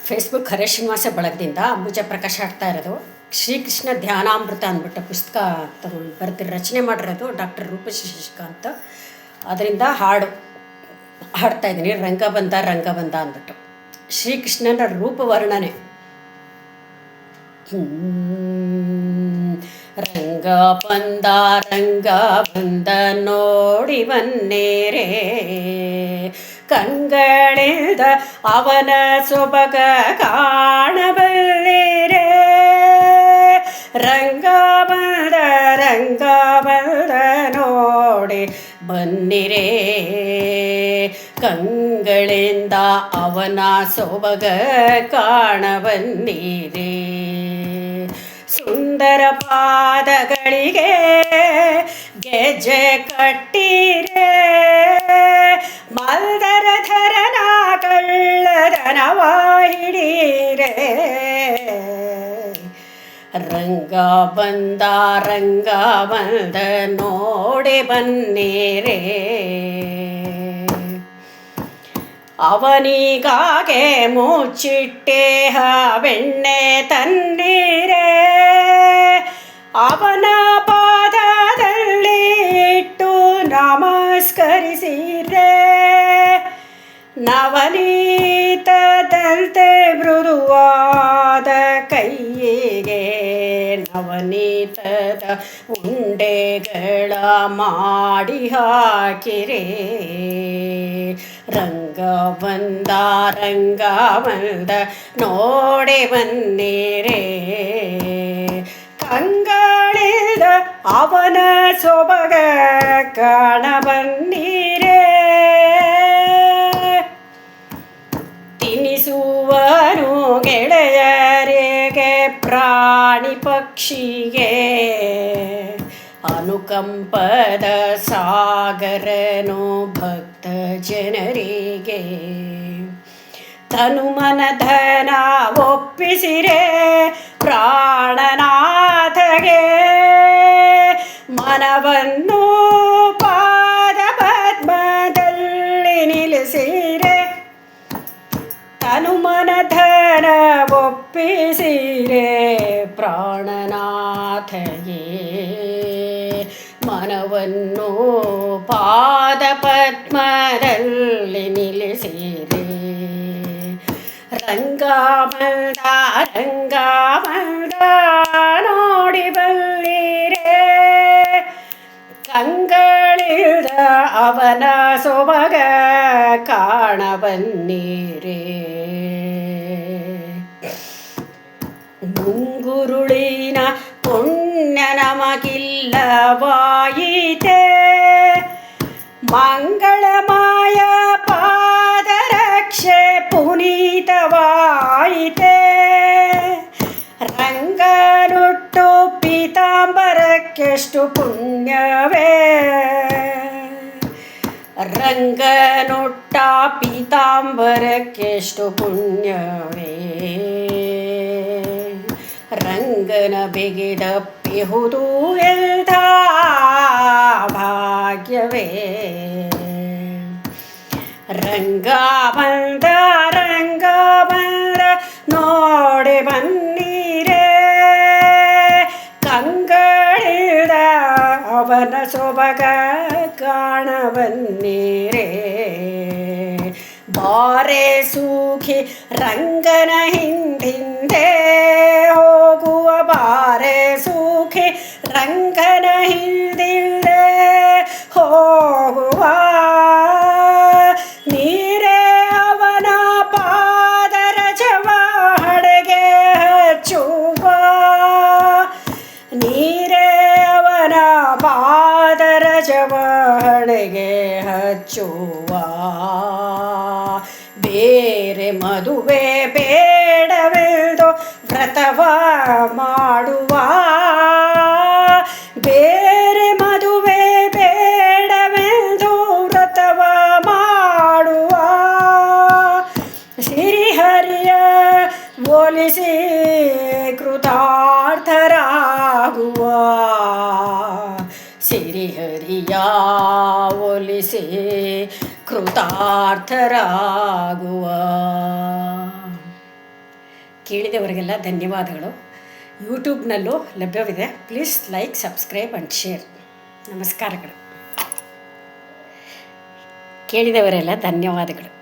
Facebook Haresh Srinivasa ಬಳಗದಿಂದ Ambuja Prakash ಆಡ್ತಾ ಇರೋದು. ಶ್ರೀಕೃಷ್ಣ ಧ್ಯಾನಾಮೃತ ಅಂದ್ಬಿಟ್ಟು ಪುಸ್ತಕ ಬರ್ತಿರೋ ರಚನೆ ಮಾಡಿರೋದು ಡಾಕ್ಟರ್ ರೂಪಶ್ರೀ ಶಶಿಕಾಂತ್. ಅದರಿಂದ ಹಾಡ್ತಾ ಇದ್ದೀನಿ. ರಂಗ ಬಂದ ಅಂದ್ಬಿಟ್ಟು ಶ್ರೀಕೃಷ್ಣನ ರೂಪ ವರ್ಣನೆ. ರಂಗ ಬಂದ ನೋಡಿ ಬನ್ನೇರೆ, ಕಣ್ಗಳಿಂದ ಅವನ ಸೊಬಗ ಕಾಣಬಲ್ಲಿರೆ. ರಂಗ ಬಂದ ನೋಡಿ ಬನ್ನಿರೆ, ಕಂಗಳಿಂದ ಅವನ ಸೊಬಗ ಕಾಣಬನ್ನಿರೆ. ಸುಂದರ ಪಾದಗಳಿಗೆ ಗೆಜ್ಜೆ ಕಟ್ಟಿರೆ, ಮಲ್ದರಧರನ ಕಳ್ಳದನವ ಹಿಡೀರೆ. ರಂಗ ಬಂದ ನೋಡಿ ಬನ್ನಿರೆ, ಅವನಿಗಾಗೆ ಮುಚ್ಚಿಟ್ಟೆ ಬೆಣ್ಣೆ ತನ್ನೀರೆ. ಅವನ ಪಾದದಲ್ಲಿ ಇಟ್ಟು ನಮಸ್ಕರಿಸಿರೆ, ನವನೀತದಂತೆ ಮೃದುವಾದ ಕೈಯಿಗೆ ನವನೀತದ ಉಂಡೆಗಳ ಮಾಡಿ ಹಾಕಿರೆ. ರಂಗ ಬಂದ ನೋಡಿ ಬನ್ನಿರೆ, ಕಂಗಳಿದ ಅವನ ಸೊಬಗ ಕಾಣಬನ್ನಿರೆ. ತಿನಿಸುವನು ಗೆಳೆಯರಿಗೆ ಪ್ರಾಣಿ ಪಕ್ಷಿಗೆ, ಅನುಕಂಪದ ಸಾಗರನು ಭಕ್ತ ಜನರಿಗೆ. ತನುಮನ ಧನ ಒಪ್ಪಿಸಿರೆ ಪ್ರಾಣನಾಥಗೆ, ಮನವನ್ನು ಪಾದ ಪದ್ಮದಲ್ಲಿ ನಿಲ್ಲಿಸಿರೆ. ತನುಮನ ಧನ ಒಪ್ಪಿಸಿರೆ ಪ್ರಾಣನಾಥಗೆ, ಮನವನ್ನು ಪಾದ ಪದ್ಮದಲ್ಲಿ ನಿಲ್ಲಿಸಿರೆ. ರಂಗ ಬಂದ ನೋಡಿ ಬಲ್ಲಿರೆ, ಕಂಗಳಿದ ಅವನ ಸೊಬಗ ಕಾಣಬನ್ನಿರೆ. ಮುಂಗುರುಳಿನ ಪುಣ್ಯ ನಮಗಿಲ್ಲವಾಯಿತೆ, ಮಂಗಳಮಾಯ ಪಾದರಕ್ಷೆ ಪುನೀತವಾಯಿತೆ. ರಂಗನುಟ್ಟು ಪೀತಾಂಬರಕ್ಕೆಷ್ಟು ಪುಣ್ಯವೇ, ರಂಗನುಟ್ಟ ಪೀತಾಂಬರಕ್ಕೆಷ್ಟು ಪುಣ್ಯವೇ. ರಂಗನ ಬಿಗಿದಪ್ಪಿಹುದು ಎಂಥ ಭಾಗ್ಯವೇ. ರಂಗ ಬಂದ ನೋಡಿ ಬನ್ನಿರೆ, ಕಂಗಳಿದ ಅವನ ಸೊಬಗ ಕಾಣಬನ್ನಿರೆ. ಬಾರೆ ಸುಖಿ ರಂಗನ ಹಿಂದಿಂದೆ ಹೋಗುವ, ಬಾರೆ ಸುಖಿ ರಂಗನ ಹಿಂದಿಂದೆ ಹೋಗುವ. ನೀರೇ ಅವನ ಪಾದರಜವ ಹಣೆಗೆ ಹಚ್ಚುವ, ನೀರೇ ಅವನ ಪಾದರಜವ ಹಣೆಗೆ ಹಚ್ಚುವ. ಬೇರೆ ಮದುವೆ ಬೇಡವೆಂದು ವ್ರತವ ಮಾಡುವ, ಬೇರೆ ಮದುವೆ ಬೇಡವೆಂದು ವ್ರತವ ಮಾಡುವ. ಶ್ರೀಹರಿಯ ಒಲಿಸಿ ಕೃತಾರ್ಥರಾಗುವ, ಶ್ರೀಹರಿಯ ಒಲಿಸಿ ಕೃತಾರ್ಥರಾಗುವ. ಕೇಳಿದವರಿಗೆಲ್ಲ ಧನ್ಯವಾದಗಳು. ಯೂಟ್ಯೂಬ್ನಲ್ಲೂ ಲಭ್ಯವಿದೆ. Please like, subscribe and share. ನಮಸ್ಕಾರಗಳು. ಕೇಳಿದವರೆಲ್ಲ ಧನ್ಯವಾದಗಳು.